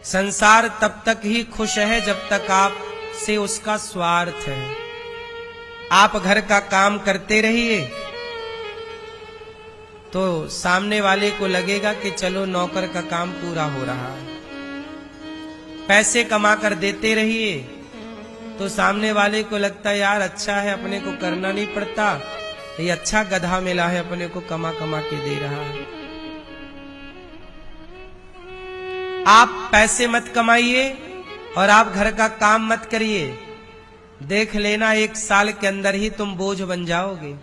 संसार तब तक ही खुश है जब तक आप से उसका स्वार्थ है। आप घर का काम करते रहिए तो सामने वाले को लगेगा कि चलो नौकर का काम पूरा हो रहा है। पैसे कमा कर देते रहिए तो सामने वाले को लगता है यार अच्छा है, अपने को करना नहीं पड़ता, ये अच्छा गधा मिला है, अपने को कमा कमा के दे रहा है। आप पैसे मत कमाइए और आप घर का काम मत करिए, देख लेना 1 साल के अंदर ही तुम बोझ बन जाओगे।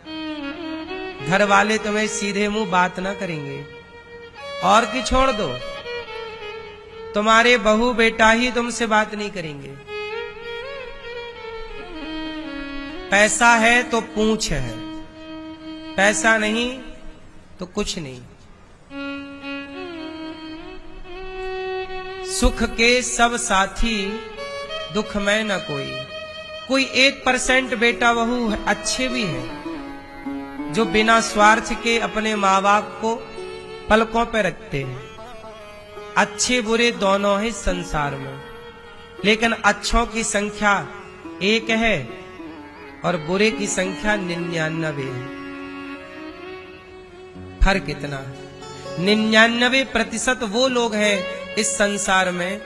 घर वाले तुम्हें सीधे मुंह बात ना करेंगे। और की छोड़ दो, तुम्हारे बहू बेटा ही तुमसे बात नहीं करेंगे। पैसा है तो पूंछ है, पैसा नहीं तो कुछ नहीं। सुख के सब साथी, दुख में न कोई। कोई 1% बेटा बहू अच्छे भी हैं जो बिना स्वार्थ के अपने माँ बाप को पलकों पर रखते हैं। अच्छे बुरे दोनों हैं संसार में, लेकिन अच्छों की संख्या 1 है और बुरे की संख्या 99 है। फर्क इतना है। 99% वो लोग हैं इस संसार में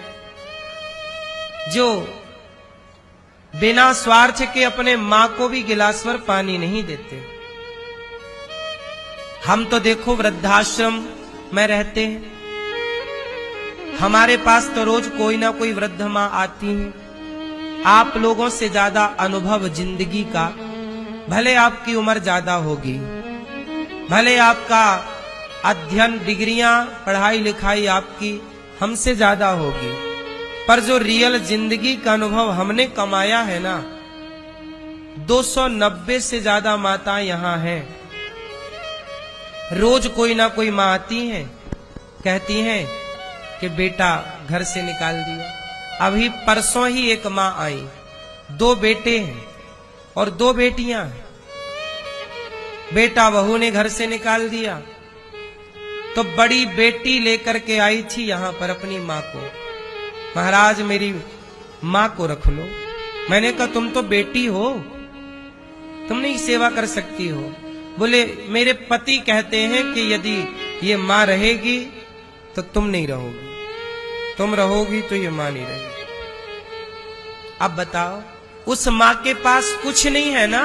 जो बिना स्वार्थ के अपने मां को भी गिलास भर पानी नहीं देते। हम तो देखो वृद्धाश्रम में रहते हैं, हमारे पास तो रोज कोई ना कोई वृद्ध मां आती है। आप लोगों से ज्यादा अनुभव जिंदगी का, भले आपकी उम्र ज्यादा होगी, भले आपका अध्ययन डिग्रियां पढ़ाई लिखाई आपकी हमसे ज्यादा होगी, पर जो रियल जिंदगी का अनुभव हमने कमाया है ना, 290 से ज्यादा माताएं यहां हैं। रोज कोई ना कोई मां आती हैं, कहती हैं कि बेटा घर से निकाल दिया। अभी परसों ही एक मां आई, 2 बेटे हैं और 2 बेटियां हैं। बेटा बहू ने घर से निकाल दिया तो बड़ी बेटी लेकर के आई थी यहां पर अपनी मां को, महाराज मेरी मां को रख लो। मैंने कहा तुम तो बेटी हो, तुम नहीं सेवा कर सकती हो। बोले मेरे पति कहते हैं कि यदि ये मां रहेगी तो तुम नहीं रहोगी, तुम रहोगी तो ये मां नहीं रहेगी। अब बताओ, उस मां के पास कुछ नहीं है ना,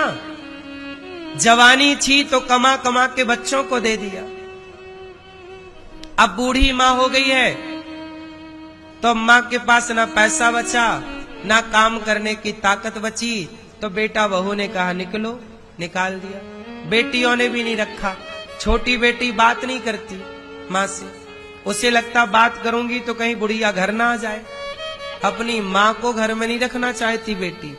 जवानी थी तो कमा कमा के बच्चों को दे दिया। अब बूढ़ी मां हो गई है तो मां के पास ना पैसा बचा ना काम करने की ताकत बची, तो बेटा बहू ने कहा निकलो, निकाल दिया। बेटियों ने भी नहीं रखा। छोटी बेटी बात नहीं करती मां से, उसे लगता बात करूंगी तो कहीं बुढ़िया घर ना आ जाए। अपनी मां को घर में नहीं रखना चाहती बेटी।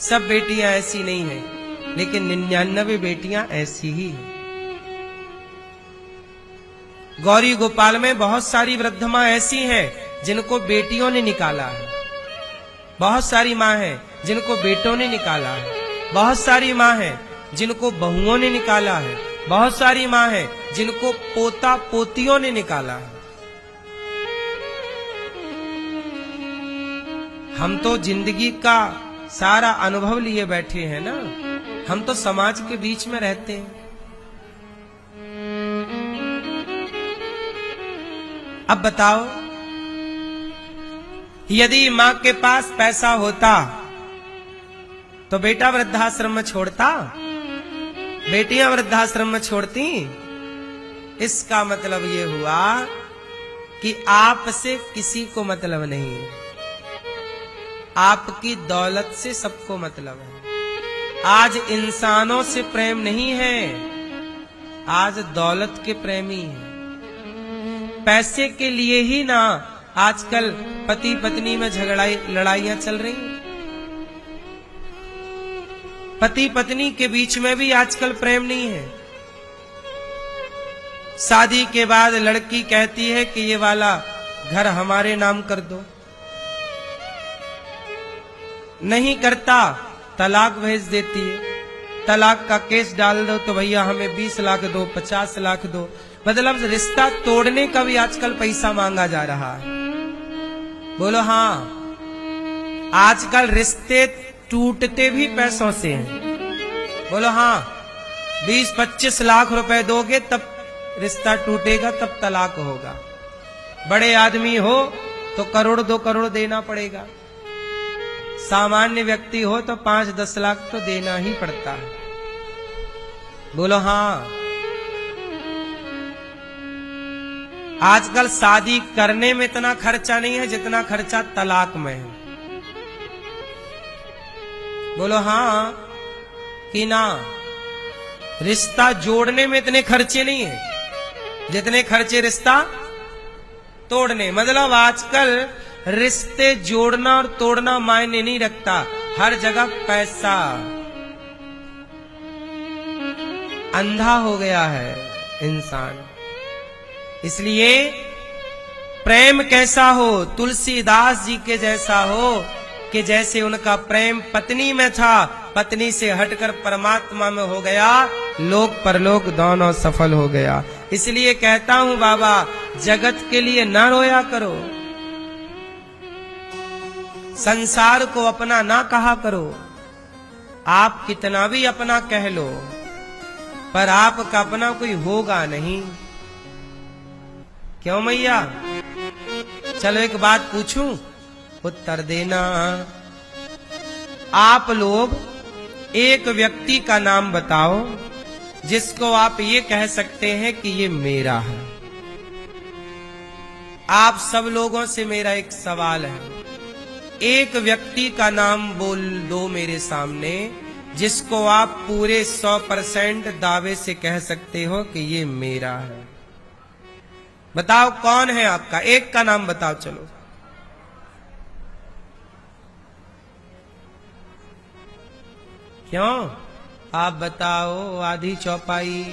सब बेटियां ऐसी नहीं हैं, लेकिन 99 बेटियां ऐसी ही हैं। गौरी गोपाल में बहुत सारी वृद्ध मां ऐसी हैं जिनको बेटियों ने निकाला है, बहुत सारी मां हैं जिनको बेटों ने निकाला है, बहुत सारी मां हैं जिनको बहुओं ने निकाला है, बहुत सारी मां हैं जिनको पोता पोतियों ने निकाला है। हम तो जिंदगी का सारा अनुभव लिए बैठे हैं ना, हम तो समाज के बीच में रहते हैं। अब बताओ, यदि मां के पास पैसा होता तो बेटा वृद्धाश्रम में छोड़ता, बेटियां वृद्धाश्रम में छोड़ती? इसका मतलब ये हुआ कि आपसे किसी को मतलब नहीं है, आपकी दौलत से सबको मतलब है। आज इंसानों से प्रेम नहीं है, आज दौलत के प्रेमी हैं। पैसे के लिए ही ना आजकल पति पत्नी में लड़ाइयां चल रही हैं। पति पत्नी के बीच में भी आजकल प्रेम नहीं है। शादी के बाद लड़की कहती है कि ये वाला घर हमारे नाम कर दो, नहीं करता तलाक भेज देती है। तलाक का केस डाल दो तो भैया हमें 20 लाख दो, 50 लाख दो। मतलब रिश्ता तोड़ने का भी आजकल पैसा मांगा जा रहा है। बोलो हाँ। आजकल रिश्ते टूटते भी पैसों से हैं। बोलो हाँ। 20-25 लाख रुपए दोगे तब रिश्ता टूटेगा, तब तलाक होगा। बड़े आदमी हो तो 1-2 करोड़ देना पड़ेगा। सामान्य व्यक्ति हो तो 5-10 लाख तो देना ही पड़ता है। बोलो हाँ। आजकल शादी करने में इतना खर्चा नहीं है जितना खर्चा तलाक में है। बोलो हाँ कि ना। रिश्ता जोड़ने में इतने खर्चे नहीं है जितने खर्चे रिश्ता तोड़ने। मतलब आजकल रिश्ते जोड़ना और तोड़ना मायने नहीं रखता, हर जगह पैसा। अंधा हो गया है इंसान। इसलिए प्रेम कैसा हो, तुलसीदास जी के जैसा हो कि जैसे उनका प्रेम पत्नी में था, पत्नी से हटकर परमात्मा में हो गया, लोक परलोक दोनों सफल हो गया। इसलिए कहता हूं बाबा, जगत के लिए न रोया करो, संसार को अपना ना कहा करो। आप कितना भी अपना कह लो, पर आपका अपना कोई होगा नहीं। क्यों मैया? चलो एक बात पूछूं, उत्तर देना। आप लोग एक व्यक्ति का नाम बताओ जिसको आप ये कह सकते हैं कि ये मेरा है। आप सब लोगों से मेरा एक सवाल है, एक व्यक्ति का नाम बोल दो मेरे सामने जिसको आप पूरे 100% दावे से कह सकते हो कि ये मेरा है। बताओ कौन है आपका? एक का नाम बताओ। चलो क्यों? आप बताओ, आधी चौपाई।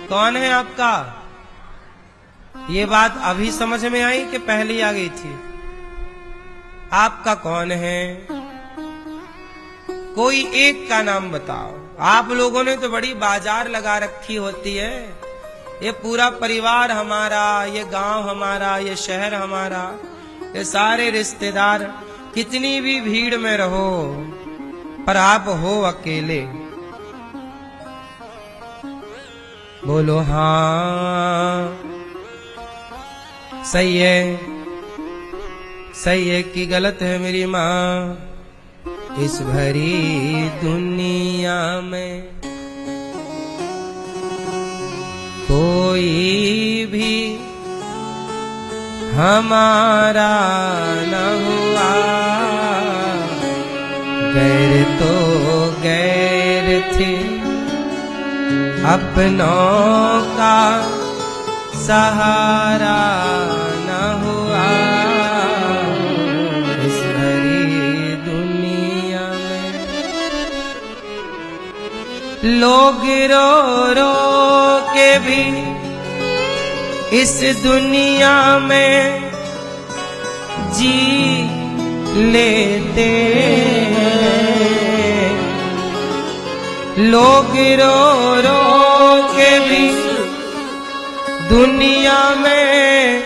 कौन है आपका? ये बात अभी समझ में आई कि पहले आ गई थी? आपका कौन है? कोई एक का नाम बताओ। आप लोगों ने तो बड़ी बाजार लगा रखी होती है, ये पूरा परिवार हमारा, ये गांव हमारा, ये शहर हमारा, ये सारे रिश्तेदार। कितनी भी भीड़ में रहो पर आप हो अकेले। बोलो हाँ। सही है, सही है कि गलत है मेरी माँ? इस भरी दुनिया में कोई भी हमारा न हुआ, गैर तो गैर थे, अपनों का सहारा न हुआ। इस भरी दुनिया में लोग रो रो के भी इस दुनिया में जी लेते हैं। लोग रो रो के भी दुनिया में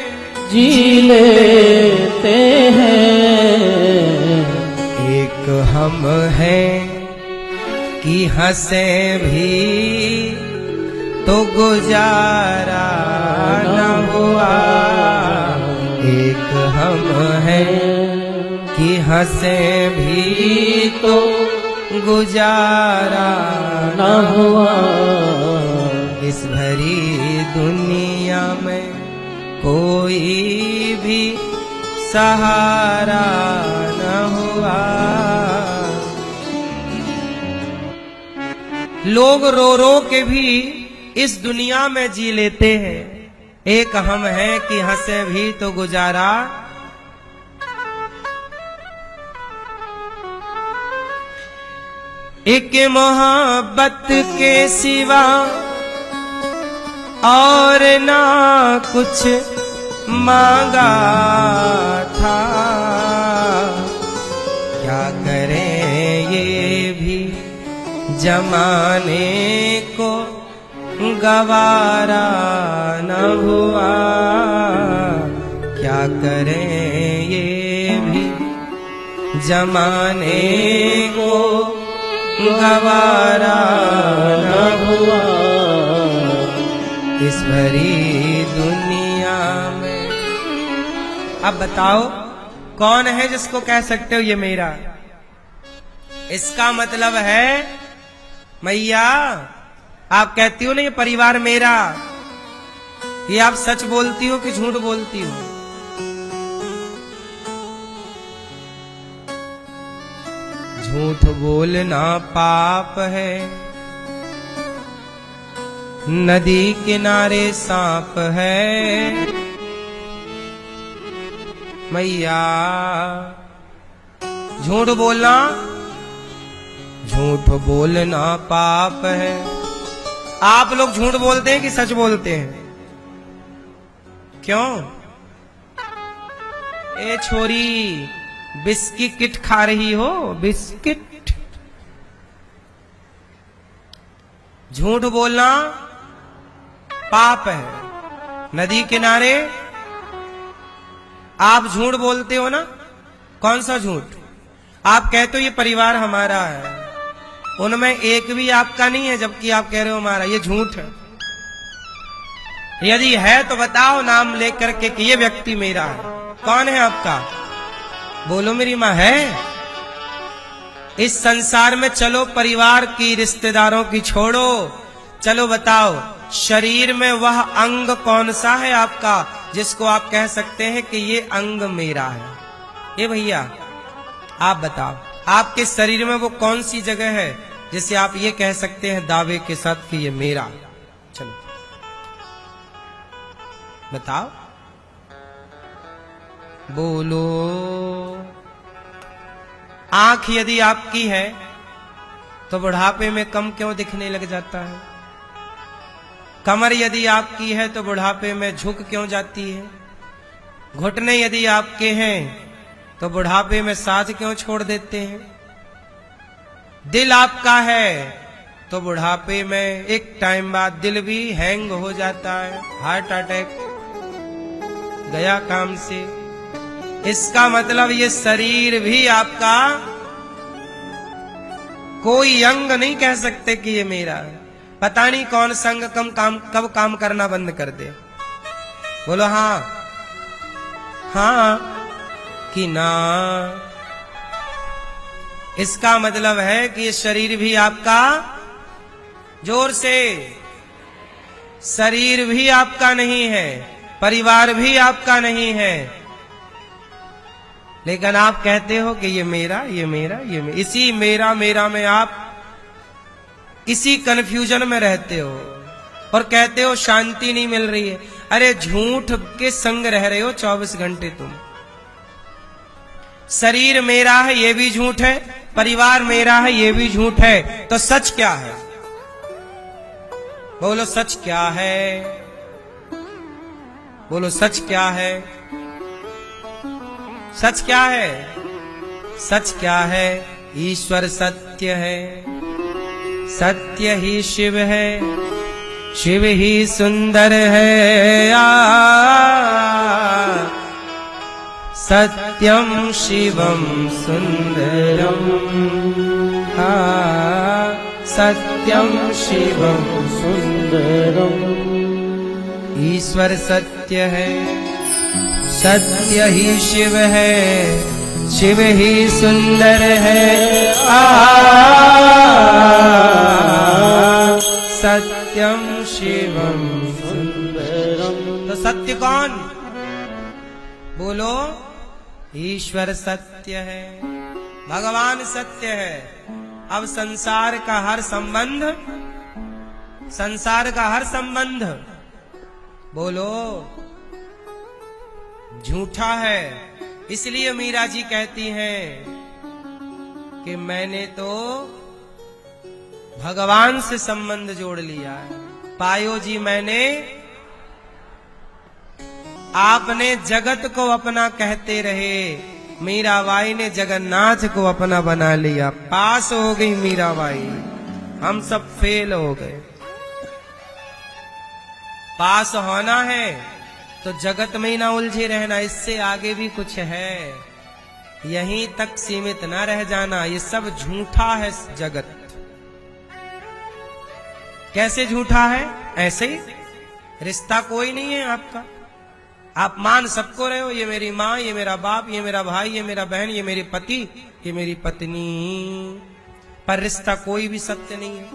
जी लेते हैं। एक हम हैं कि हंसे भी तो गुजारा न हुआ। एक हम हैं कि हंसे भी तो गुजारा न हुआ। इस भरी दुनिया में कोई भी सहारा न हुआ। लोग रो रो के भी इस दुनिया में जी लेते हैं। एक हम हैं कि हंसे भी तो गुजारा। एक मोहब्बत के सिवा और ना कुछ मांगा था। क्या करें ये भी जमाने को गवारा न हुआ। क्या करें ये भी जमाने को गवारा न हुआ इस भरी दुनिया में। अब बताओ कौन है जिसको कह सकते हो ये मेरा? इसका मतलब है मैया आप कहती हो ना ये परिवार मेरा, ये आप सच बोलती हो कि झूठ बोलती हो? झूठ बोलना पाप है, नदी किनारे सांप है। मैया झूठ बोलना पाप है। आप लोग झूठ बोलते हैं कि सच बोलते हैं? क्यों? ए छोरी बिस्किट खा रही हो? बिस्किट। झूठ बोलना पाप है, नदी किनारे आप झूठ बोलते हो ना? कौन सा झूठ? आप कहते हो ये परिवार हमारा है, उनमें एक भी आपका नहीं है, जबकि आप कह रहे हो हमारा। ये झूठ है। यदि है तो बताओ नाम लेकर के कि ये व्यक्ति मेरा है। कौन है आपका? बोलो मेरी माँ है। इस संसार में चलो परिवार की रिश्तेदारों की छोड़ो, चलो बताओ शरीर में वह अंग कौन सा है आपका जिसको आप कह सकते हैं कि ये अंग मेरा है? ये भैया आप बताओ आपके शरीर में वो कौन सी जगह है जिसे आप ये कह सकते हैं दावे के साथ कि ये मेरा? चलो बताओ, बोलो। आंख यदि आपकी है तो बुढ़ापे में कम क्यों दिखने लग जाता है? कमर यदि आपकी है तो बुढ़ापे में झुक क्यों जाती है? घुटने यदि आपके हैं तो बुढ़ापे में साथ क्यों छोड़ देते हैं? दिल आपका है तो बुढ़ापे में एक टाइम बाद दिल भी हैंग हो जाता है, हार्ट अटैक गया काम से। इसका मतलब ये शरीर भी आपका कोई अंग नहीं कह सकते कि ये मेरा है। पता नहीं कौन संग कब काम करना बंद कर दे। बोलो हाँ हाँ कि ना। इसका मतलब है कि ये शरीर भी आपका, जोर से, शरीर भी आपका नहीं है, परिवार भी आपका नहीं है, लेकिन आप कहते हो कि ये मेरा, ये मेरा, ये मेरा। इसी मेरा मेरा में आप इसी कंफ्यूजन में रहते हो और कहते हो शांति नहीं मिल रही है। अरे झूठ के संग रह रहे हो 24 घंटे तुम। शरीर मेरा है ये भी झूठ है, परिवार मेरा है ये भी झूठ है, तो सच क्या है? बोलो सच क्या है? बोलो सच क्या है? सच क्या है? सच क्या है? ईश्वर सत्य है, सत्य ही शिव है, शिव ही सुंदर है। सत्यम शिवम सुंदरम, सत्यम शिवम सुंदरम। ईश्वर सत्य है, सत्य ही शिव है, शिव ही सुंदर है। सत्यम शिवम सुंदरम। तो सत्य कौन? बोलो ईश्वर सत्य है, भगवान सत्य है। अब संसार का हर संबंध, संसार का हर संबंध बोलो झूठा है। इसलिए मीरा जी कहती हैं कि मैंने तो भगवान से संबंध जोड़ लिया है। पायो जी मैंने, आपने जगत को अपना कहते रहे, मीराबाई ने जगन्नाथ को अपना बना लिया। पास हो गई मीराबाई, हम सब फेल हो गए। पास होना है तो जगत में ही ना उलझे रहना, इससे आगे भी कुछ है, यहीं तक सीमित ना रह जाना। ये सब झूठा है जगत। कैसे झूठा है? ऐसे ही रिश्ता कोई नहीं है आपका, आप मान सबको रहे हो, ये मेरी माँ, ये मेरा बाप, ये मेरा भाई, ये मेरा बहन, ये मेरी पति, ये मेरी पत्नी, पर रिश्ता कोई भी सत्य नहीं है।